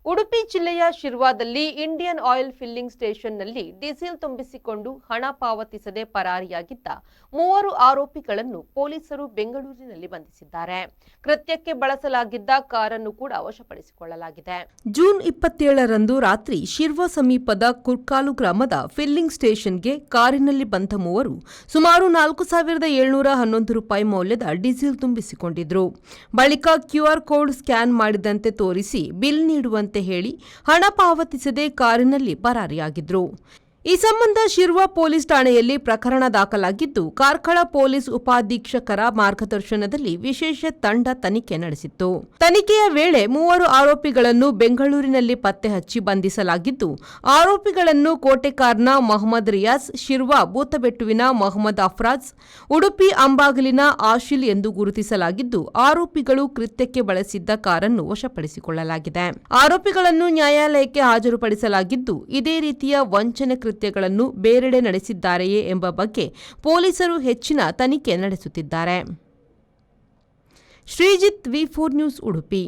ಉಡುಪಿ ಜಿಲ್ಲೆಯ ಶಿರ್ವಾದಲ್ಲಿ Indian oil filling ಸ್ಟೇಷನ್ನಲ್ಲಿ diesel ತುಂಬಿಸಿಕೊಂಡು ಹಣ ಪಾವತಿಸದೆ ಪರಾರಿಯಾಗಿದ್ದ 3 ಆರೋಪಿಗಳನ್ನು ಪೊಲೀಸರು ಬೆಂಗಳೂರಿನಲ್ಲಿ ಬಂಧಿಸಿದ್ದಾರೆ. ಕೃತ್ಯಕ್ಕೆ ಬಳಸಲಾಗಿದ್ದ ಕಾರನ್ನು ಕೂಡ ವಶಪಡಿಸಿಕೊಳ್ಳಲಾಗಿದೆ. ಜೂನ್ 27ರಂದು ರಾತ್ರಿ ಶಿರ್ವಾ ಸಮೀಪದ ಕುರ್ಕಾಲು ಗ್ರಾಮದ ಫಿಲ್ಲಿಂಗ್ ಸ್ಟೇಷನ್ಗೆ ಕಾರಿನಲ್ಲಿ ಬಂದ ಮೂವರು ಸುಮಾರು 4,711 ರೂಪಾಯಿ ಮೌಲ್ಯದ ಡೀಸೆಲ್ ತುಂಬಿಸಿಕೊಂಡಿದ್ರು. ಬಳಿಕ ಕ್ಯೂಆರ್ ಕೋಡ್ ಸ್ಕ್ಯಾನ್ ಮಾಡಿದಂತೆ ತೋರಿಸಿ ಬಿಲ್ ನೀಡುವಂತೆ ಹೇಳಿ ಹಣ ಪಾವತಿಸದೆ ಕಾರಿನಲ್ಲಿ ಪರಾರಿಯಾಗಿದ್ರು. ಈ ಸಂಬಂಧ ಶಿರ್ವಾ ಪೊಲೀಸ್ ಠಾಣೆಯಲ್ಲಿ ಪ್ರಕರಣ ದಾಖಲಾಗಿದ್ದು, ಕಾರ್ಕಳ ಪೊಲೀಸ್ ಉಪಾಧೀಕ್ಷಕರ ಮಾರ್ಗದರ್ಶನದಲ್ಲಿ ವಿಶೇಷ ತಂಡ ತನಿಖೆ ನಡೆಸಿತ್ತು. ತನಿಖೆಯ ವೇಳೆ 3 ಆರೋಪಿಗಳನ್ನು ಬೆಂಗಳೂರಿನಲ್ಲಿ ಪತ್ತೆ ಹಚ್ಚಿ ಬಂಧಿಸಲಾಗಿದ್ದು, ಆರೋಪಿಗಳನ್ನು ಕೋಟೆಕಾರ್ನ ಮೊಹಮ್ಮದ್ ರಿಯಾಜ್, ಶಿರ್ವಾ ಬೂತಬೆಟ್ಟುವಿನ ಮೊಹಮ್ಮದ್ ಅಫ್ರಾಜ್, ಉಡುಪಿ ಅಂಬಾಗಲಿನ ಆಶಿಲ್ ಎಂದು ಗುರುತಿಸಲಾಗಿದ್ದು, ಆರೋಪಿಗಳು ಕೃತ್ಯಕ್ಕೆ ಬಳಸಿದ್ದ ಕಾರನ್ನು ವಶಪಡಿಸಿಕೊಳ್ಳಲಾಗಿದೆ. ಆರೋಪಿಗಳನ್ನು ನ್ಯಾಯಾಲಯಕ್ಕೆ ಹಾಜರುಪಡಿಸಲಾಗಿದ್ದು, ಇದೇ ರೀತಿಯ ವಂಚನೆ ಕೃತ್ಯಗಳನ್ನು ಬೇರೆಡೆ ನಡೆಸಿದ್ದಾರೆಯೇ ಎಂಬ ಬಗ್ಗೆ ಪೊಲೀಸರು ಹೆಚ್ಚಿನ ತನಿಖೆ ನಡೆಸುತ್ತಿದ್ದಾರೆ. ಶ್ರೀಜಿತ್, ವಿ4 ನ್ಯೂಸ್, ಉಡುಪಿ.